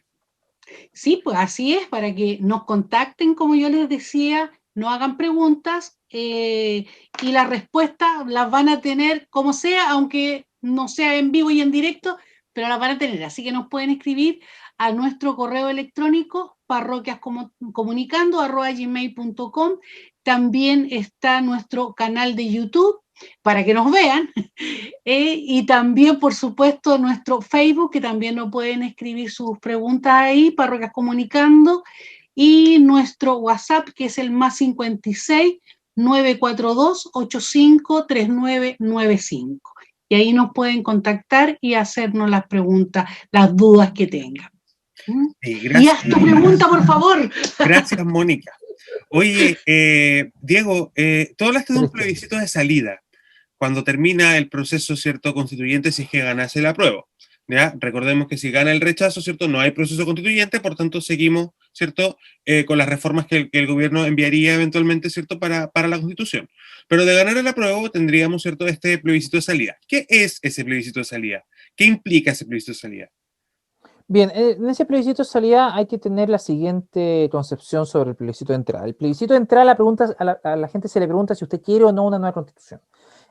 Sí, pues así es, para que nos contacten, como yo les decía, nos hagan preguntas y las respuestas las van a tener como sea, aunque no sea en vivo y en directo, pero las van a tener. Así que nos pueden escribir a nuestro correo electrónico parroquiascomunicando@gmail.com. También está nuestro canal de YouTube, para que nos vean. Y también, por supuesto, nuestro Facebook, que también nos pueden escribir sus preguntas ahí, Parroquias Comunicando, y nuestro WhatsApp, que es el +56 942 853995. Y ahí nos pueden contactar y hacernos las preguntas, las dudas que tengan. Sí, Y haz tu pregunta, por favor. Gracias, Mónica. Oye, Diego, tú hablaste de un Cristian. plebiscito de salida, cuando termina el proceso, ¿cierto?, constituyente, si es que ganase el apruebo. ¿Ya? Recordemos que si gana el rechazo, ¿cierto?, no hay proceso constituyente, por tanto seguimos, ¿cierto?, con las reformas que el gobierno enviaría eventualmente, ¿cierto?, para la Constitución. Pero de ganar el apruebo tendríamos, ¿cierto?, este plebiscito de salida. ¿Qué es ese plebiscito de salida? ¿Qué implica ese plebiscito de salida? Bien, en ese plebiscito de salida hay que tener la siguiente concepción sobre el plebiscito de entrada. El plebiscito de entrada, a la gente se le pregunta si usted quiere o no una nueva constitución.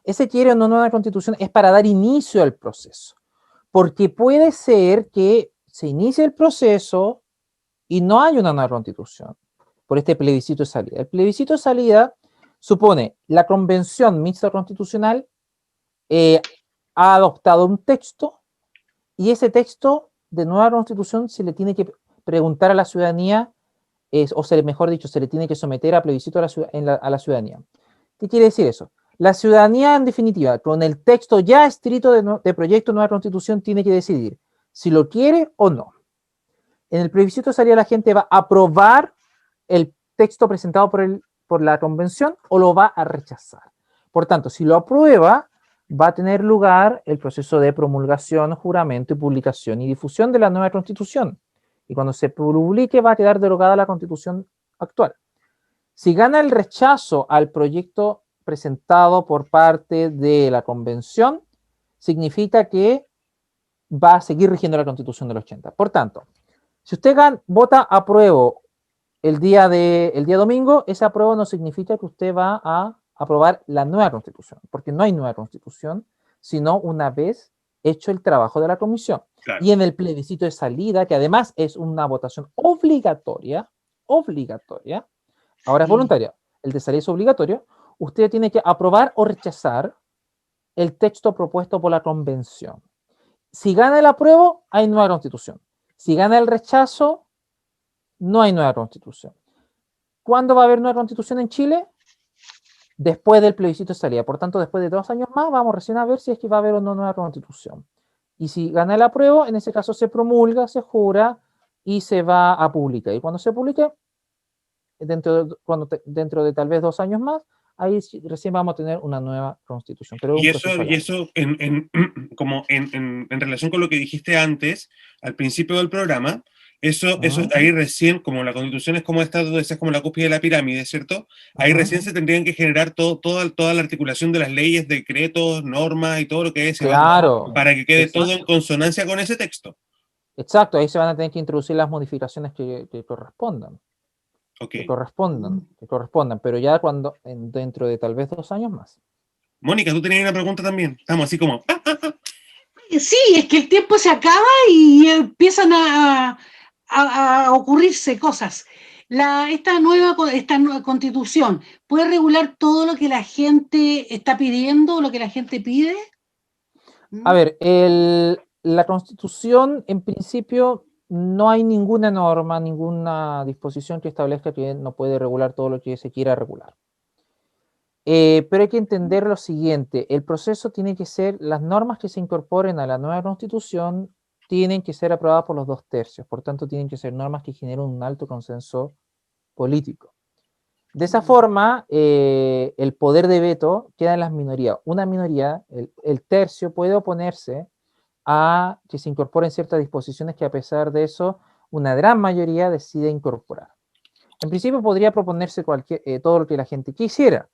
Ese quiere o no una nueva constitución es para dar inicio al proceso, porque puede ser que se inicie el proceso y no haya una nueva constitución por este plebiscito de salida. El plebiscito de salida supone la convención mixta constitucional ha adoptado un texto y ese texto de nueva constitución se le tiene que preguntar a la ciudadanía, mejor dicho, se le tiene que someter a plebiscito a la ciudadanía. ¿Qué quiere decir eso? La ciudadanía, en definitiva, con el texto ya escrito de proyecto de nueva constitución, tiene que decidir si lo quiere o no. En el plebiscito de salida la gente va a aprobar el texto presentado por la convención o lo va a rechazar. Por tanto, si lo aprueba, va a tener lugar el proceso de promulgación, juramento y publicación y difusión de la nueva constitución. Y cuando se publique va a quedar derogada la constitución actual. Si gana el rechazo al proyecto presentado por parte de la convención, significa que va a seguir rigiendo la constitución del 80. Por tanto, si usted vota apruebo el día domingo, ese apruebo no significa que usted va a aprobar la nueva constitución, porque no hay nueva constitución, sino una vez hecho el trabajo de la comisión. Claro. Y en el plebiscito de salida, que además es una votación obligatoria, ahora es voluntaria, el de salida es obligatorio, usted tiene que aprobar o rechazar el texto propuesto por la convención. Si gana el apruebo, hay nueva constitución. Si gana el rechazo, no hay nueva constitución. ¿Cuándo va a haber nueva constitución en Chile? Después del plebiscito de salida. Por tanto, después de 2 años más, vamos recién a ver si es que va a haber o no nueva constitución. Y si gana el apruebo, en ese caso se promulga, se jura y se va a publicar. Y cuando se publique, dentro de tal vez 2 años más, ahí recién vamos a tener una nueva constitución. Pero Y eso en relación con lo que dijiste antes, al principio del programa, eso ahí recién, como la constitución es como esta, es como la cúspide de la pirámide, ¿cierto? Ahí recién se tendrían que generar toda la articulación de las leyes, decretos, normas y todo lo que es, claro, para que quede exacto. todo en consonancia con ese texto. Exacto, ahí se van a tener que introducir las modificaciones que correspondan. Okay. Que correspondan, pero ya dentro de tal vez 2 años más. Mónica, tú tenías una pregunta también. Estamos así como... Sí, es que el tiempo se acaba y empiezan a ocurrirse cosas. Esta nueva constitución puede regular todo lo que la gente está pidiendo, lo que la gente pide. A ver, la constitución en principio no hay ninguna norma, ninguna disposición que establezca que no puede regular todo lo que se quiera regular. Pero hay que entender lo siguiente, el proceso tiene que ser, las normas que se incorporen a la nueva constitución tienen que ser aprobadas por los 2/3, por tanto tienen que ser normas que generen un alto consenso político. De esa forma, el poder de veto queda en las minorías. Una minoría, el tercio, puede oponerse a que se incorporen ciertas disposiciones que a pesar de eso, una gran mayoría decide incorporar. En principio podría proponerse todo lo que la gente quisiera.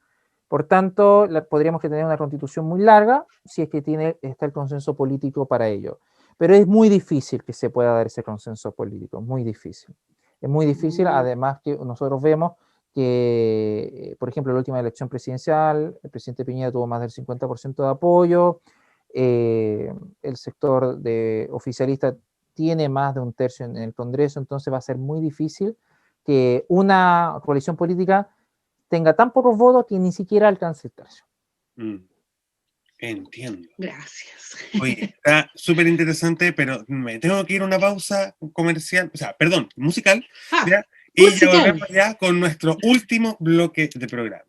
Por tanto, podríamos tener una constitución muy larga si es que está el consenso político para ello. Pero es muy difícil que se pueda dar ese consenso político, muy difícil. Es muy difícil, además que nosotros vemos que, por ejemplo, en la última elección presidencial, el presidente Piñera tuvo más del 50% de apoyo, el sector oficialista tiene más de 1/3 en el Congreso, entonces va a ser muy difícil que una coalición política tenga tan pocos votos que ni siquiera alcance el tercio. Entiendo. Gracias. Oye, está súper interesante, pero me tengo que ir a una pausa comercial, o sea, perdón, musical, Ah, ¿ya? Y ya musical. volvemos ya con nuestro último bloque de programa.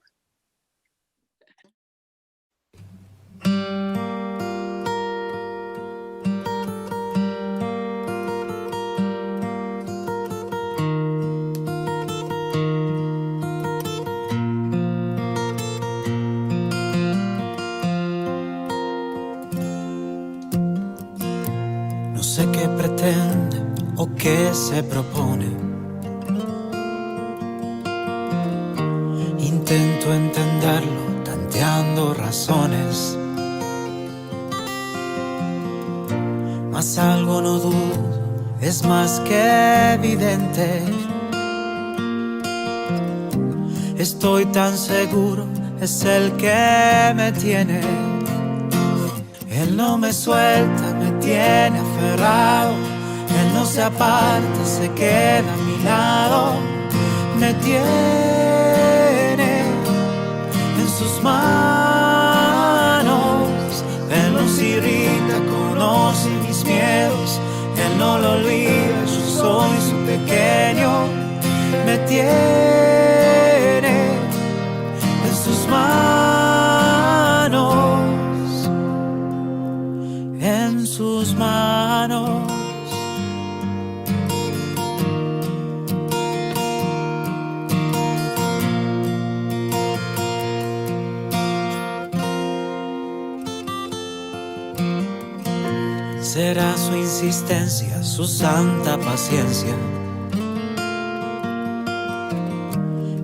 No sé qué pretende o qué se propone. Intento entenderlo, tanteando razones. Mas algo no dudo, es más que evidente. Estoy tan seguro, es el que me tiene. Él no me suelta, me tiene aferrado. Él no se aparta, se queda a mi lado. Me tiene en sus manos. Él nos irrita, conoce mis miedos. Él no lo olvida, yo soy su pequeño. Me tiene en sus manos. En sus manos. Será su insistencia, su santa paciencia,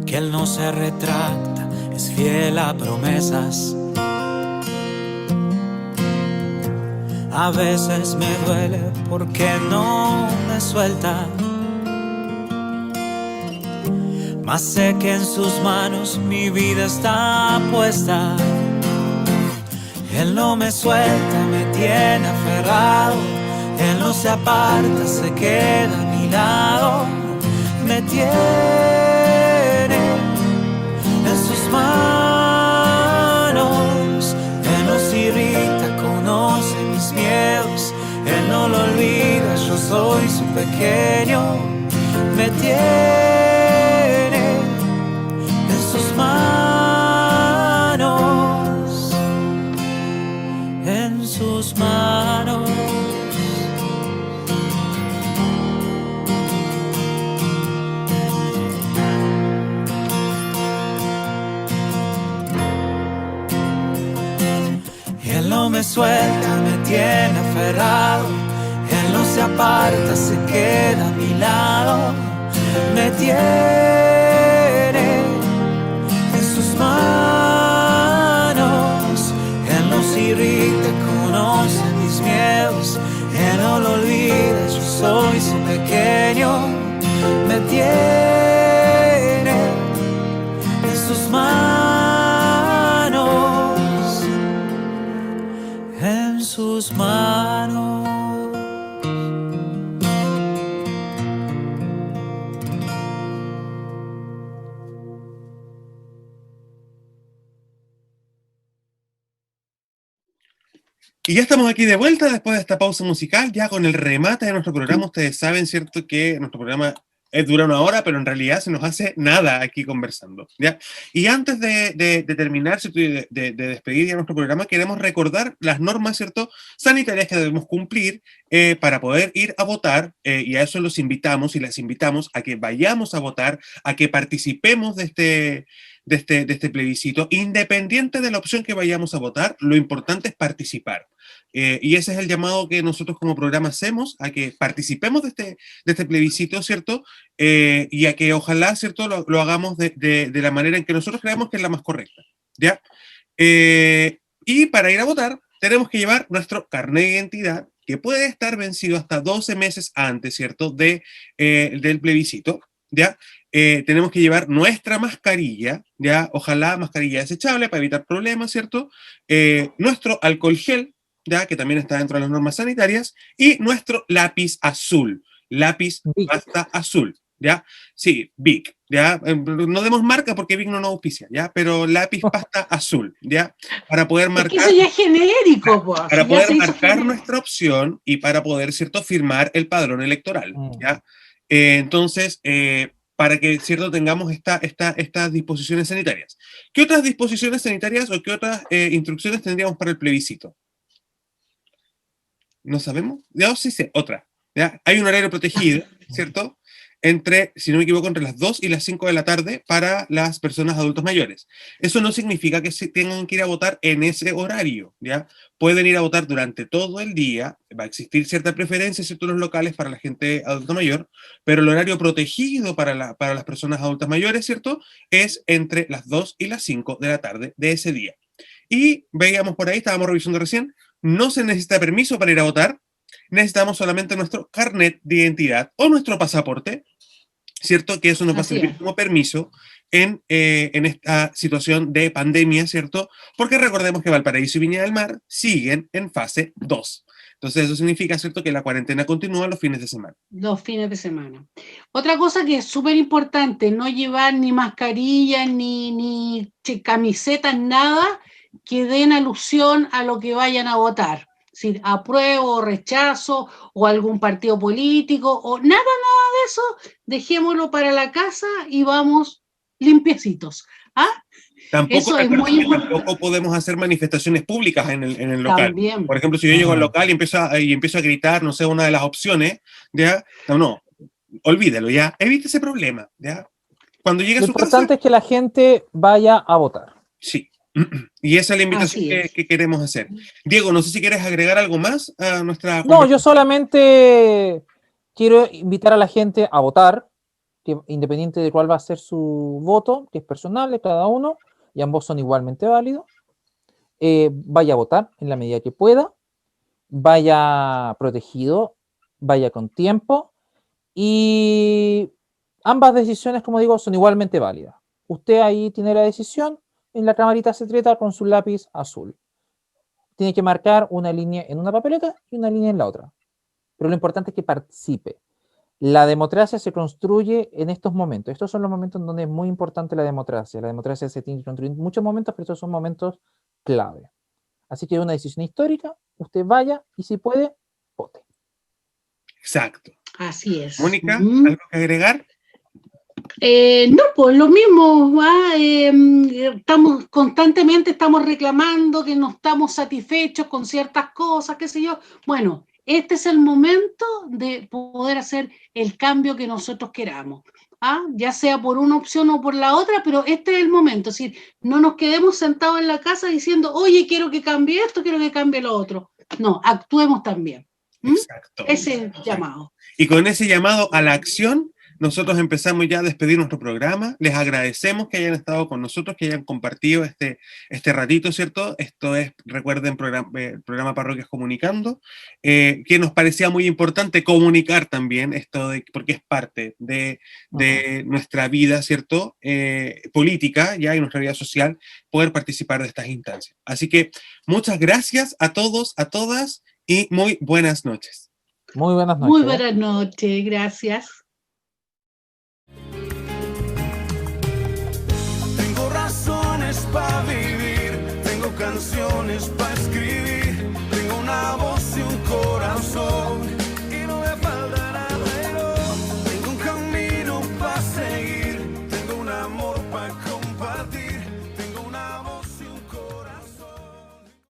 que él no se retracta, es fiel a promesas. A veces me duele porque no me suelta, mas sé que en sus manos mi vida está puesta. Él no me suelta, me tiene aferrado. Él no se aparta, se queda a mi lado. Me tiene en sus manos. Él nos irrita, conoce mis miedos. Él no lo olvida, yo soy su pequeño. Me tiene en sus manos. En sus manos. Él no me suelta, me tiene aferrado. Él no se aparta, se queda a mi lado. Me tiene en sus manos. Él nos irrita, conoce mis miedos. Él no lo olvida, yo soy su pequeño. Me tiene en sus manos. En sus manos. Y ya estamos aquí de vuelta después de esta pausa musical, ya con el remate de nuestro programa. Ustedes saben, ¿cierto?, que nuestro programa dura una hora, pero en realidad se nos hace nada aquí conversando, ¿ya? Y antes de terminar, ¿cierto?, y de despedir ya nuestro programa, queremos recordar las normas, ¿cierto?, sanitarias que debemos cumplir para poder ir a votar, y a eso los invitamos y las invitamos a que vayamos a votar, a que participemos de este plebiscito. Independiente de la opción que vayamos a votar, lo importante es participar. Y ese es el llamado que nosotros como programa hacemos, a que participemos de este plebiscito, ¿cierto? Y a que ojalá, ¿cierto?, lo hagamos de la manera en que nosotros creemos que es la más correcta, ¿ya? Y para ir a votar, tenemos que llevar nuestro carnet de identidad, que puede estar vencido hasta 12 meses antes, ¿cierto?, del plebiscito, ¿ya? Tenemos que llevar nuestra mascarilla, ¿ya? Ojalá mascarilla desechable para evitar problemas, ¿cierto? Nuestro alcohol gel, ¿ya?, que también está dentro de las normas sanitarias, y nuestro lápiz azul, lápiz pasta azul, ¿ya? Sí, Bic, ¿ya? No demos marca porque Bic no nos auspicia, ¿ya? Pero lápiz pasta azul, ¿ya? Para poder Es que marcar, eso ya es genérico, pues. para Si ya poder se hizo marcar genérico. nuestra opción y para poder, ¿cierto?, firmar el padrón electoral, ¿ya? Entonces, para que, ¿cierto?, tengamos estas disposiciones sanitarias. ¿Qué otras disposiciones sanitarias o qué otras instrucciones tendríamos para el plebiscito? ¿No sabemos? Ya sí sé, otra. ¿Ya? Hay un horario protegido, ¿cierto? Entre, si no me equivoco, entre las 2 y las 5 de la tarde para las personas adultos mayores. Eso no significa que se tengan que ir a votar en ese horario, ¿ya? Pueden ir a votar durante todo el día, va a existir cierta preferencia, ¿cierto?, en los locales para la gente adulta mayor, pero el horario protegido para las personas adultas mayores, ¿cierto?, es entre las 2 y las 5 de la tarde de ese día. Y veíamos por ahí, estábamos revisando recién, no se necesita permiso para ir a votar, necesitamos solamente nuestro carnet de identidad o nuestro pasaporte, ¿cierto? Que eso nos va a Así servir es. como permiso en esta situación de pandemia, ¿cierto? Porque recordemos que Valparaíso y Viña del Mar siguen en fase 2. Entonces eso significa, ¿cierto?, que la cuarentena continúa los fines de semana. Los fines de semana. Otra cosa que es súper importante, no llevar ni mascarillas, ni camisetas, nada que den alusión a lo que vayan a votar. Si apruebo o rechazo o algún partido político o nada de eso, dejémoslo para la casa y vamos limpiecitos. ¿Ah? Tampoco, Eso es recuerda muy que importante. tampoco podemos hacer manifestaciones públicas en el local. También. Por ejemplo, si yo llego al local y empiezo a gritar, no sé, una de las opciones, ¿ya? No, olvídalo, ¿ya? Evite ese problema, ¿ya? Cuando llegue a Lo su casa, importante es que la gente vaya a votar. sí. Y esa es la invitación Así es. que queremos hacer. Diego, no sé si quieres agregar algo más a nuestra No, yo conversación. solamente quiero invitar a la gente a votar, que independiente de cuál va a ser su voto, que es personal de cada uno, y ambos son igualmente válidos, vaya a votar en la medida que pueda, vaya protegido, vaya con tiempo, y ambas decisiones, como digo, son igualmente válidas. Usted ahí tiene la decisión en la camarita secreta con su lápiz azul. Tiene que marcar una línea en una papeleta y una línea en la otra. Pero lo importante es que participe. La democracia se construye en estos momentos. Estos son los momentos en donde es muy importante la democracia. La democracia se tiene que construir en muchos momentos, pero estos son momentos clave. Así que es una decisión histórica. Usted vaya y si puede, vote. Exacto. Así es. Mónica, Ujú. ¿algo que agregar? No, pues lo mismo, constantemente estamos reclamando que no estamos satisfechos con ciertas cosas, qué sé yo. Bueno, este es el momento de poder hacer el cambio que nosotros queramos, ya sea por una opción o por la otra, pero este es el momento. Es decir, no nos quedemos sentados en la casa diciendo, oye, quiero que cambie esto, quiero que cambie lo otro. No, actuemos también. Exacto. Ese es el llamado. Y con ese llamado a la acción, nosotros empezamos ya a despedir nuestro programa. Les agradecemos que hayan estado con nosotros, que hayan compartido este ratito, ¿cierto? Esto es, recuerden, programa Parroquias Comunicando, que nos parecía muy importante comunicar también esto, porque es parte de nuestra vida, ¿cierto? Política, ya, y nuestra vida social, poder participar de estas instancias. Así que muchas gracias a todos, a todas, y muy buenas noches. Muy buenas noches. Muy buenas noches, gracias. Tengo razones para vivir, tengo canciones para